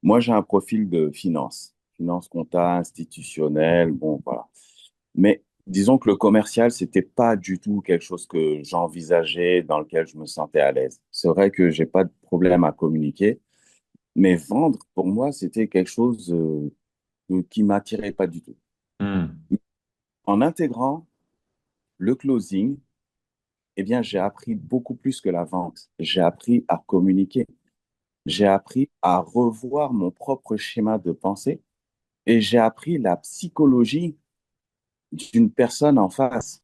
Moi, j'ai un profil de finance compta, institutionnelle, bon, voilà. Mais disons que le commercial, c'était pas du tout quelque chose que j'envisageais, dans lequel je me sentais à l'aise. C'est vrai que j'ai pas de problème à communiquer, mais vendre, pour moi, c'était quelque chose qui m'attirait pas du tout. Hmm. En intégrant le closing, eh bien, j'ai appris beaucoup plus que la vente. J'ai appris à communiquer. J'ai appris à revoir mon propre schéma de pensée et j'ai appris la psychologie d'une personne en face.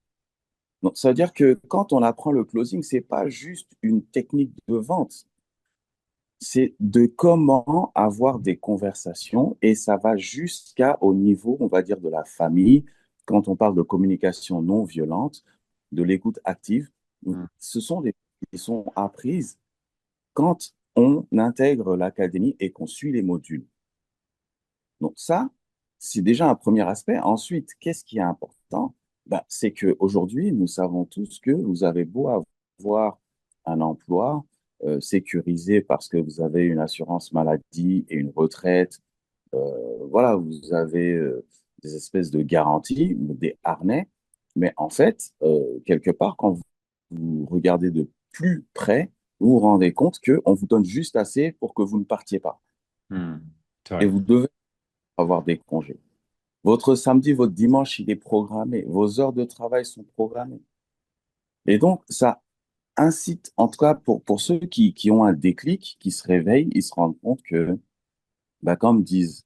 Donc, ça veut dire que quand on apprend le closing, c'est pas juste une technique de vente, c'est de comment avoir des conversations et ça va jusqu'à au niveau, on va dire, de la famille, quand on parle de communication non violente, de l'écoute active. Donc, Hmm. ce sont des qui sont apprises quand on intègre l'académie et qu'on suit les modules. Donc ça, c'est déjà un premier aspect. Ensuite, qu'est-ce qui est important? Ben, c'est qu'aujourd'hui, nous savons tous que vous avez beau avoir un emploi sécurisé parce que vous avez une assurance maladie et une retraite, voilà, vous avez des espèces de garanties, des harnais, mais en fait, quelque part, quand vous regardez de plus près, vous vous rendez compte qu'on vous donne juste assez pour que vous ne partiez pas. Hmm. C'est Et vrai. vous devez avoir des congés. Votre samedi, votre dimanche, il est programmé. Vos heures de travail sont programmées. Et donc, ça incite, en tout cas pour ceux qui ont un déclic, qui se réveillent, ils se rendent compte que, bah, comme disent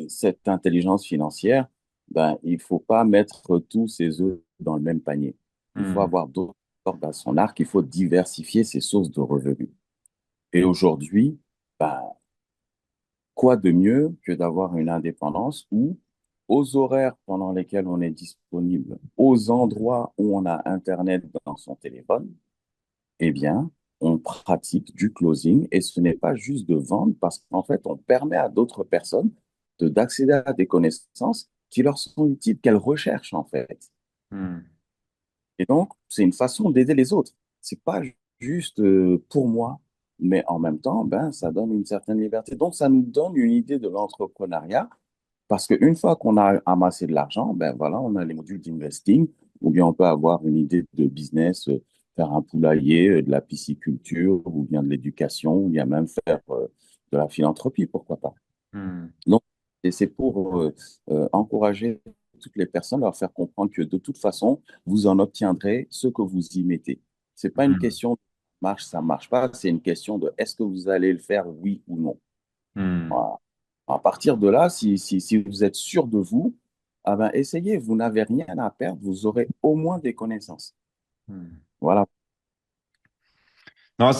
cette intelligence financière, ben, il faut pas mettre tous ses œufs dans le même panier. Il faut Hmm. avoir d'autres cordes à son arc, il faut diversifier ses sources de revenus. Et aujourd'hui, bah, quoi de mieux que d'avoir une indépendance où, aux horaires pendant lesquels on est disponible, aux endroits où on a Internet dans son téléphone, eh bien, on pratique du closing et ce n'est pas juste de vendre parce qu'en fait, on permet à d'autres personnes d'accéder à des connaissances qui leur sont utiles, qu'elles recherchent en fait. Hmm. Et donc, c'est une façon d'aider les autres. C'est pas juste pour moi, mais en même temps, ben, ça donne une certaine liberté. Donc, ça nous donne une idée de l'entrepreneuriat parce qu'une fois qu'on a amassé de l'argent, ben voilà, on a les modules d'investing, ou bien on peut avoir une idée de business, faire un poulailler, de la pisciculture, ou bien de l'éducation, ou bien même faire de la philanthropie, pourquoi pas. Hmm. Donc, et c'est pour encourager toutes les personnes, leur faire comprendre que de toute façon, vous en obtiendrez ce que vous y mettez. C'est pas une Hmm. question de marche, ça marche pas, c'est une question de est-ce que vous allez le faire, oui ou non. Hmm. Voilà. À partir de là, si vous êtes sûr de vous, ah ben, essayez, vous n'avez rien à perdre, vous aurez au moins des connaissances. Hmm. Voilà. Non,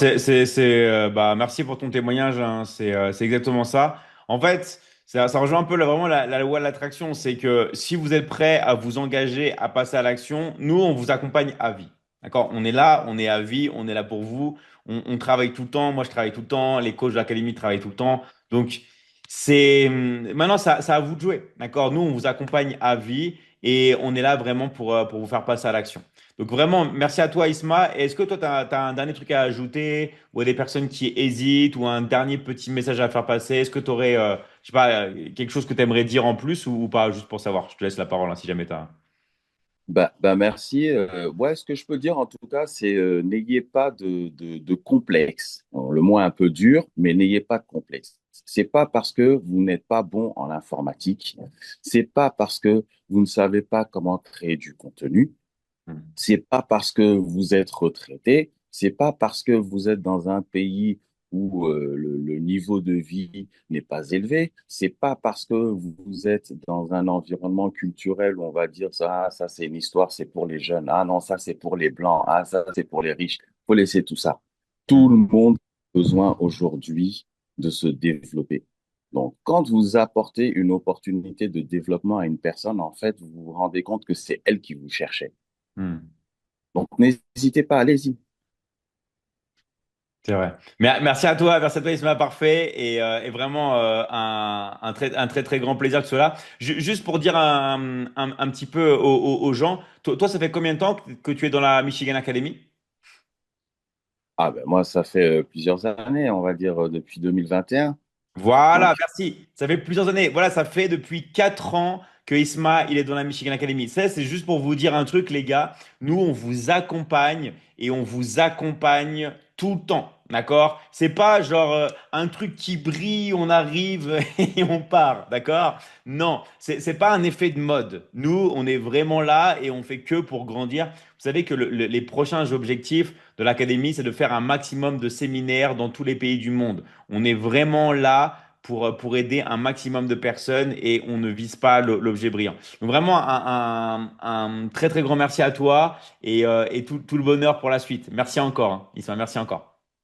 bah, merci pour ton témoignage, hein. C'est exactement ça. En fait, ça rejoint un peu vraiment la loi de l'attraction. C'est que si vous êtes prêt à vous engager, à passer à l'action, nous, on vous accompagne à vie. D'accord? On est là, on est à vie, on est là pour vous. On travaille tout le temps. Moi, je travaille tout le temps. Les coachs de l'académie travaillent tout le temps. Donc, maintenant, ça à vous de jouer. D'accord? Nous, on vous accompagne à vie et on est là vraiment pour vous faire passer à l'action. Donc vraiment, merci à toi, Isma. Est-ce que toi, tu as, un dernier truc à ajouter ou à des personnes qui hésitent ou un dernier petit message à faire passer? Est-ce que tu aurais, je sais pas, quelque chose que tu aimerais dire en plus ou pas, juste pour savoir? Je te laisse la parole hein, si jamais tu as. Bah, merci. Ouais, ce que je peux dire en tout cas, c'est n'ayez pas de complexe. Bon, le mot est un peu dur, mais n'ayez pas de complexe. C'est pas parce que vous n'êtes pas bon en informatique, c'est pas parce que vous ne savez pas comment créer du contenu, Hmm. c'est pas parce que vous êtes retraité, c'est pas parce que vous êtes dans un pays où le niveau de vie n'est pas élevé, c'est pas parce que vous êtes dans un environnement culturel où on va dire ça, ça c'est une histoire, c'est pour les jeunes, ah non, ça c'est pour les blancs, ah ça c'est pour les riches. Faut laisser tout ça. Tout le Hmm. monde a besoin aujourd'hui de se développer. Donc, quand vous apportez une opportunité de développement à une personne, en fait, vous vous rendez compte que c'est elle qui vous cherchait. Hmm. Donc, n'hésitez pas, allez-y. C'est vrai. Merci à toi Isma, parfait. Et vraiment un très très grand plaisir que ce soit là. Juste pour dire un petit peu aux gens, toi, ça fait combien de temps que tu es dans la Michigan Academy? Ah ben moi, ça fait plusieurs années, on va dire depuis 2021. Voilà, Donc, merci. Ça fait plusieurs années. Voilà, ça fait depuis 4 ans que Isma, il est dans la Michigan Academy. Ça, c'est juste pour vous dire un truc, les gars. Nous, on vous accompagne et on vous accompagne tout le temps. D'accord? C'est pas genre un truc qui brille, on arrive et on part. D'accord? Non, c'est pas un effet de mode. Nous, on est vraiment là et on fait que pour grandir. Vous savez que les prochains objectifs de l'académie, c'est de faire un maximum de séminaires dans tous les pays du monde. On est vraiment là pour aider un maximum de personnes et on ne vise pas l'objet brillant. Donc vraiment un très très grand merci à toi et tout le bonheur pour la suite. Merci encore, hein. Isma, merci encore.